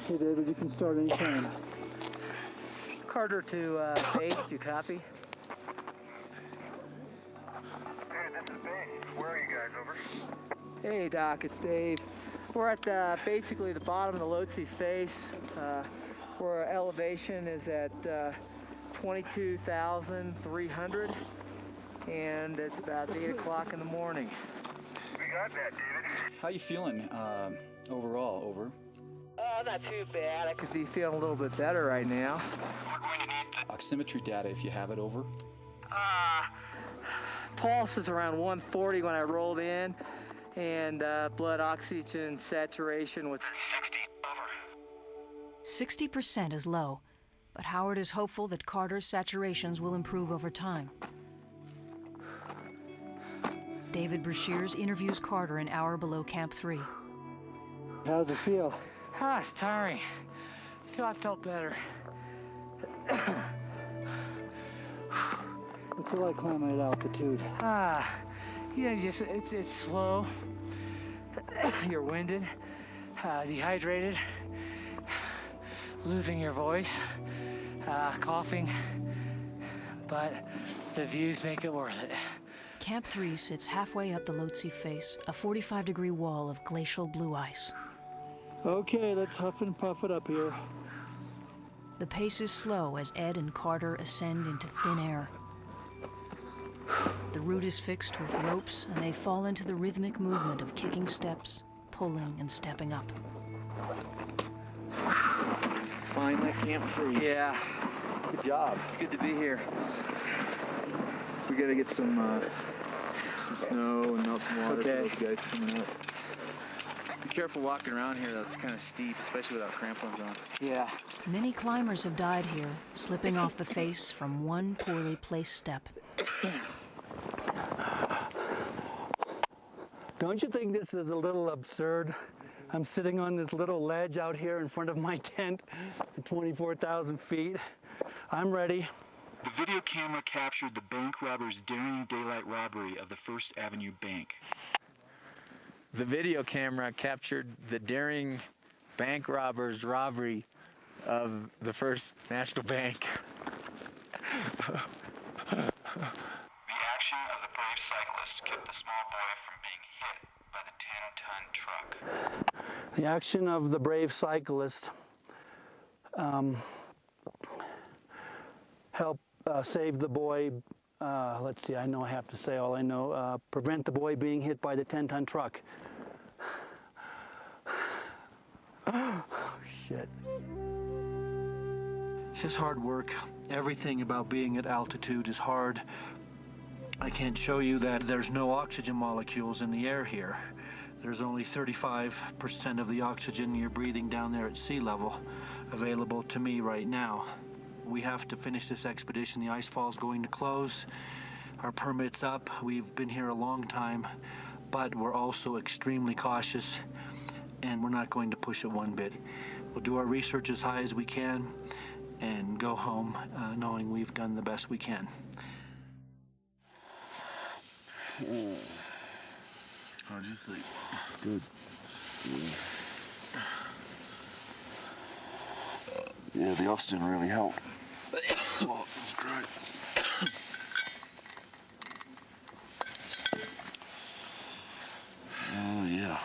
Okay, David, you can start anytime. Carter to base, do you copy? Hey, this is base. Where are you guys, over? Hey Doc, it's Dave. We're at basically the bottom of the Lhotse face, where our elevation is at 22,300, and it's about 8 o'clock in the morning. We got that, David. How you feeling overall, over? Not too bad. I could be feeling a little bit better right now. We're going to need the... Oximetry data if you have it, over. Pulse is around 140 when I rolled in, and blood oxygen saturation was 60, over. 60% is low, but Howard is hopeful that Carter's saturations will improve over time. David Brashears interviews Carter an hour below Camp 3. How's it feel? it's tiring. I felt better. What's it like climbing at altitude? It's slow. You're winded, dehydrated, losing your voice, coughing, but the views make it worth it. Camp 3 sits halfway up the Lhotse face, a 45-degree wall of glacial blue ice. Okay, let's huff and puff it up here. The pace is slow as Ed and Carter ascend into thin air. The route is fixed with ropes, and they fall into the rhythmic movement of kicking steps, pulling and stepping up. Finally, Camp 3. Yeah, Good job. it's good to be here. We gotta get some snow and melt some water Okay. for those guys coming up. Be careful walking around here. That's kind of steep, especially without crampons on. Yeah. Many climbers have died here, slipping off the face from one poorly placed step. Don't you think this is a little absurd? I'm sitting on this little ledge out here in front of my tent at 24,000 feet. I'm ready. The video camera captured the bank robbers' daring daylight robbery of the First Avenue Bank. The video camera captured the daring bank robbers' robbery of the First National Bank. The action of the brave cyclist kept the small boy from being hit by the 10-ton truck. The action of the brave cyclist helped save the boy. Let's see, I know I have to say all I know. Prevent the boy being hit by the 10-ton truck. Oh, shit. It's just hard work. Everything about being at altitude is hard. I can't show you that there's no oxygen molecules in the air here. There's only 35% of the oxygen you're breathing down there at sea level available to me right now. We have to finish this expedition. The ice fall's going to close. Our permit's up. We've been here a long time, but we're also extremely cautious, and we're not going to push it one bit. We'll do our research as high as we can and go home knowing we've done the best we can. How'd you sleep? Good. Yeah, the oxygen really helped. Oh, that's great. Oh, yeah.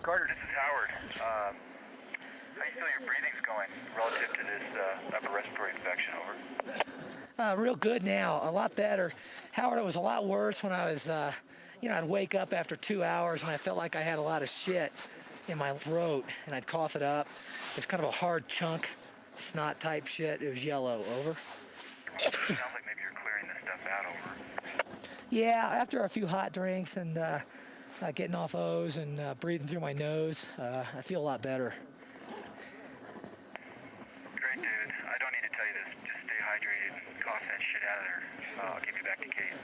Carter, this is Howard. How you feel your breathing's going relative to this upper respiratory infection, over? Real good now, a lot better. Howard, it was a lot worse when I was, I'd wake up after 2 hours and I felt like I had a lot of shit in my throat and I'd cough it up. It was kind of a hard chunk, snot type shit. It was yellow, over. Sounds like maybe you're clearing this stuff out, over. Yeah, after a few hot drinks and getting off O's and breathing through my nose, I feel a lot better. Great, David. I don't need to tell you this. Just stay hydrated. Cough that shit out of there. I'll give you back to Kate.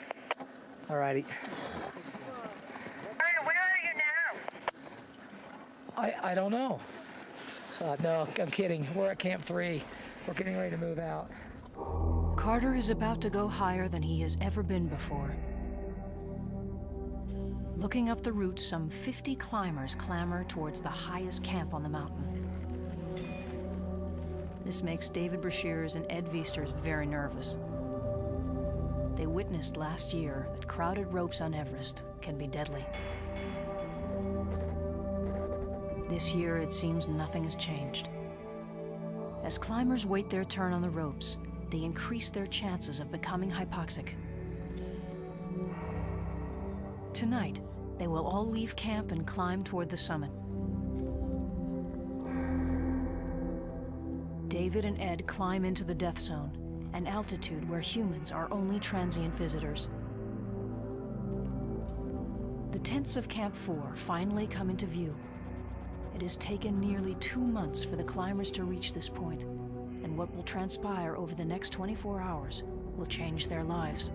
Alrighty. Carter, where are you now? I don't know. No, I'm kidding. We're at Camp 3. We're getting ready to move out. Carter is about to go higher than he has ever been before. Looking up the route, some 50 climbers clamber towards the highest camp on the mountain. This makes David Brashears and Ed Viesters very nervous. They witnessed last year that crowded ropes on Everest can be deadly. This year, it seems nothing has changed. As climbers wait their turn on the ropes, they increase their chances of becoming hypoxic. Tonight, they will all leave camp and climb toward the summit. David and Ed climb into the death zone, an altitude where humans are only transient visitors. The tents of Camp 4 finally come into view. It has taken nearly 2 months for the climbers to reach this point, and what will transpire over the next 24 hours will change their lives.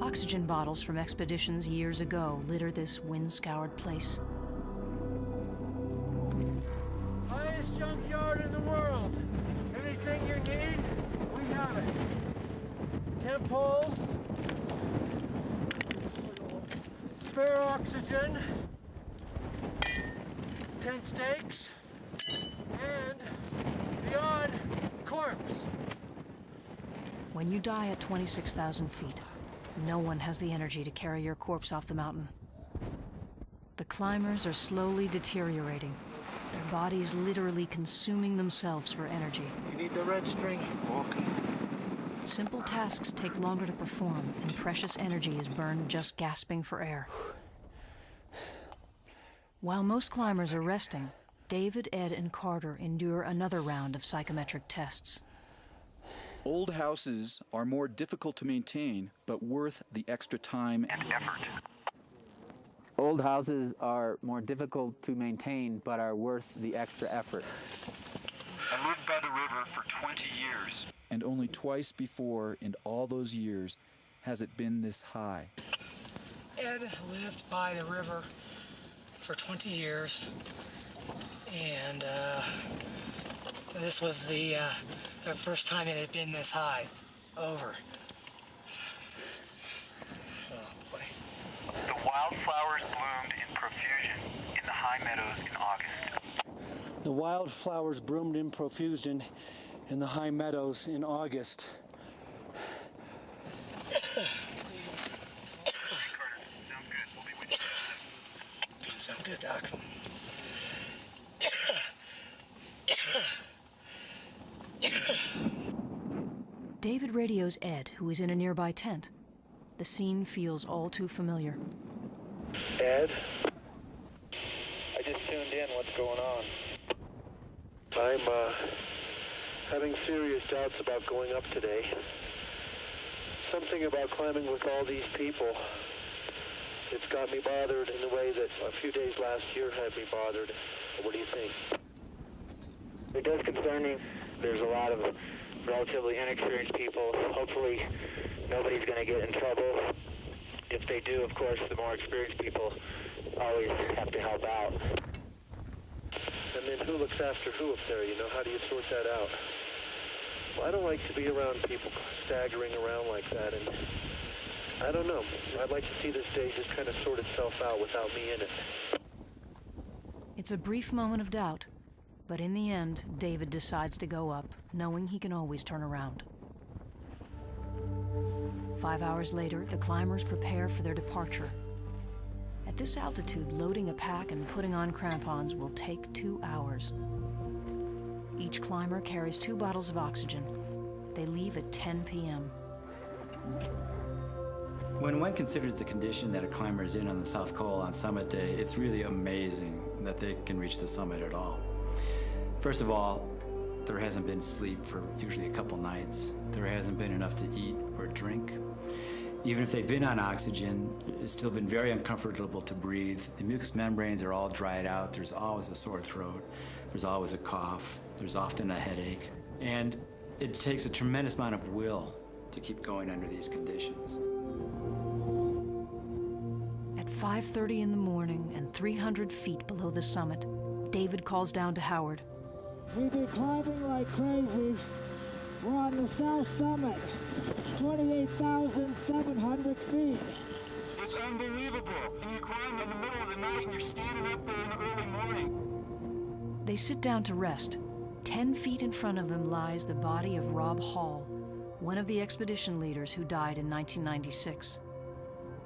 Oxygen bottles from expeditions years ago litter this wind-scoured place. Highest junkyard in the world. Anything you need, we have it. Temp poles, spare oxygen, tent stakes, and beyond, corpse. When you die at 26,000 feet, no one has the energy to carry your corpse off the mountain. The climbers are slowly deteriorating, their bodies literally consuming themselves for energy. You need the red string. Okay. Simple tasks take longer to perform, and precious energy is burned just gasping for air. While most climbers are resting, David, Ed, and Carter endure another round of psychometric tests. Old houses are more difficult to maintain, but worth the extra time And effort. Old houses are more difficult to maintain, but are worth the extra effort. I lived by the river for 20 years. and only twice before in all those years has it been this high. Ed lived by the river for 20 years, and this was the first time it had been this high. Over. Oh boy. The wildflowers bloomed in profusion in the high meadows in August. The wildflowers bloomed in profusion in the high meadows in August. Carter, sounds good. We'll be with you. Sound good, Doc. David radios Ed, who is in a nearby tent. The scene feels all too familiar. Ed? I just tuned in. What's going on? I'm having serious doubts about going up today. Something about climbing with all these people. It's got me bothered in the way that a few days last year had me bothered. What do you think? It does concern me. There's a lot of relatively inexperienced people. Hopefully nobody's going to get in trouble. If they do, of course, the more experienced people always have to help out. And then who looks after who up there, you know? How do you sort that out? Well, I don't like to be around people staggering around like that, and I don't know. I'd like to see this day just kind of sort itself out without me in it. It's a brief moment of doubt, but in the end, David decides to go up, knowing he can always turn around. 5 hours later, the climbers prepare for their departure. At this altitude, loading a pack and putting on crampons will take 2 hours. Each climber carries 2 bottles of oxygen. They leave at 10 p.m. When one considers the condition that a climber is in on the South Col on summit day, it's really amazing that they can reach the summit at all. First of all, there hasn't been sleep for usually a couple nights. There hasn't been enough to eat or drink. Even if they've been on oxygen, it's still been very uncomfortable to breathe. The mucous membranes are all dried out. There's always a sore throat. There's always a cough. There's often a headache. And it takes a tremendous amount of will to keep going under these conditions. At 5:30 in the morning and 300 feet below the summit, David calls down to Howard. We've been climbing like crazy. We're on the south summit, 28,700 feet. It's unbelievable. And you climb in the middle of the night and you're standing up there in the early morning. They sit down to rest. 10 feet in front of them lies the body of Rob Hall, one of the expedition leaders who died in 1996.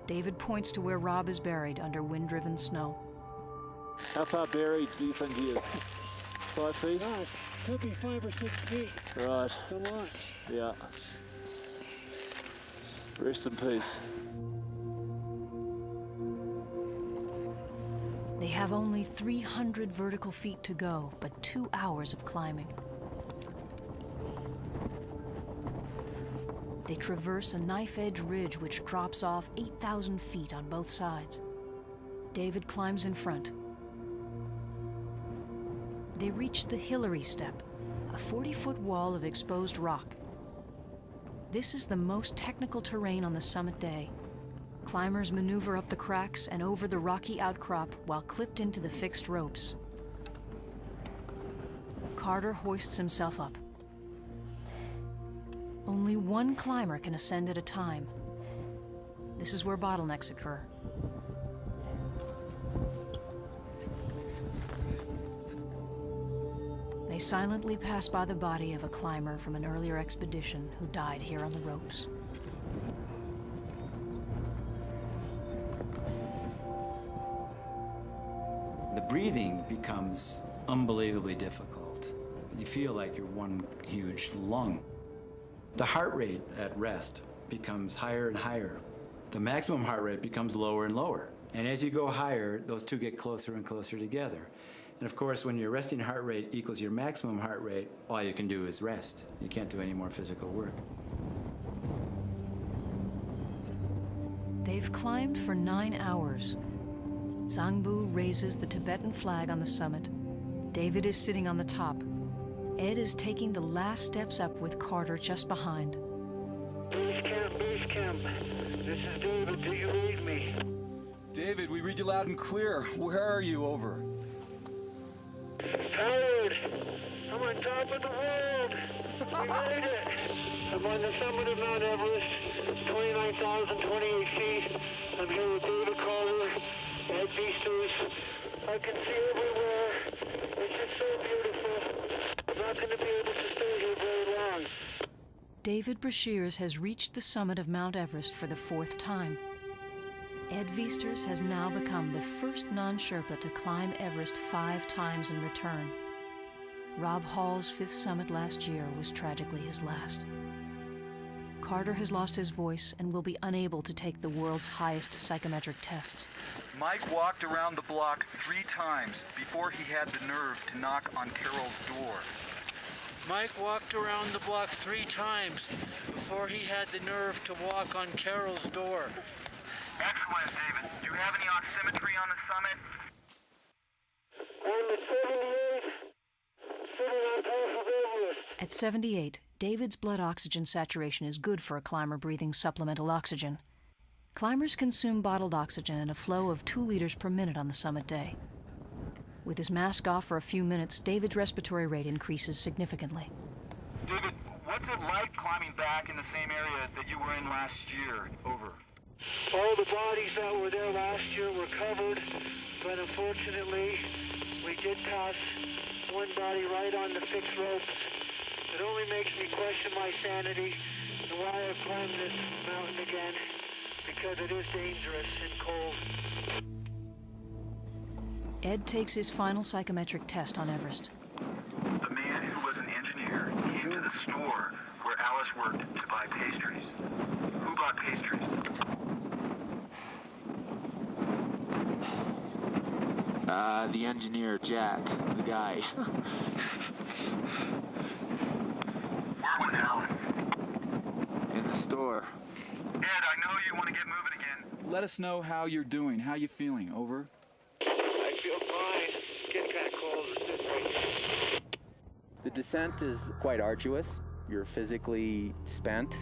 David points to where Rob is buried under wind-driven snow. How far buried do you think he is? 5 feet? Could be 5 or 6 feet. Right. It's a lot. Yeah. Rest in peace. They have only 300 vertical feet to go, but 2 hours of climbing. They traverse a knife-edge ridge which drops off 8,000 feet on both sides. David climbs in front. They reach the Hillary Step, a 40-foot wall of exposed rock. This is the most technical terrain on the summit day. Climbers maneuver up the cracks and over the rocky outcrop while clipped into the fixed ropes. Carter hoists himself up. Only one climber can ascend at a time. This is where bottlenecks occur. They silently pass by the body of a climber from an earlier expedition who died here on the ropes. The breathing becomes unbelievably difficult. You feel like you're one huge lung. The heart rate at rest becomes higher and higher. The maximum heart rate becomes lower and lower. And as you go higher, those two get closer and closer together. And of course, when your resting heart rate equals your maximum heart rate, all you can do is rest. You can't do any more physical work. They've climbed for 9 hours. Zangbu raises the Tibetan flag on the summit. David is sitting on the top. Ed is taking the last steps up with Carter just behind. Base camp, base camp. This is David. Do you read me? David, we read you loud and clear. Where are you? Over. Howard, I'm on top of the world. We made it. I'm on the summit of Mount Everest, 29,028 feet. I'm here with David Carter, Ed Beasters. I can see everywhere. It's just so beautiful. I'm not going to be able to stay here very long. David Brashears has reached the summit of Mount Everest for the 4th time. Ed Viesters has now become the first non-Sherpa to climb Everest 5 times in return. Rob Hall's 5th summit last year was tragically his last. Carter has lost his voice and will be unable to take the world's highest psychometric tests. Mike walked around the block 3 times before he had the nerve to knock on Carol's door. Mike walked around the block 3 times before he had the nerve to walk on Carol's door. Excellent, David. Do you have any oximetry on the summit? I'm at 78, sitting on top of Everest. At 78, David's blood oxygen saturation is good for a climber breathing supplemental oxygen. Climbers consume bottled oxygen in a flow of 2 liters per minute on the summit day. With his mask off for a few minutes, David's respiratory rate increases significantly. David, what's it like climbing back in the same area that you were in last year? Over. All the bodies that were there last year were covered, but unfortunately, we did toss one body right on the fixed ropes. It only makes me question my sanity and why I've climbed this mountain again, because it is dangerous and cold. Ed takes his final psychometric test on Everest. The man who was an engineer came to the store where Alice worked to buy pastries. Who bought pastries? The engineer, Jack, the guy. Where was Alice? In the store. Ed, I know you want to get moving again. Let us know how you're doing. How you feeling? Over. I feel fine. It's getting kind of cold. It's right. The descent is quite arduous. You're physically spent.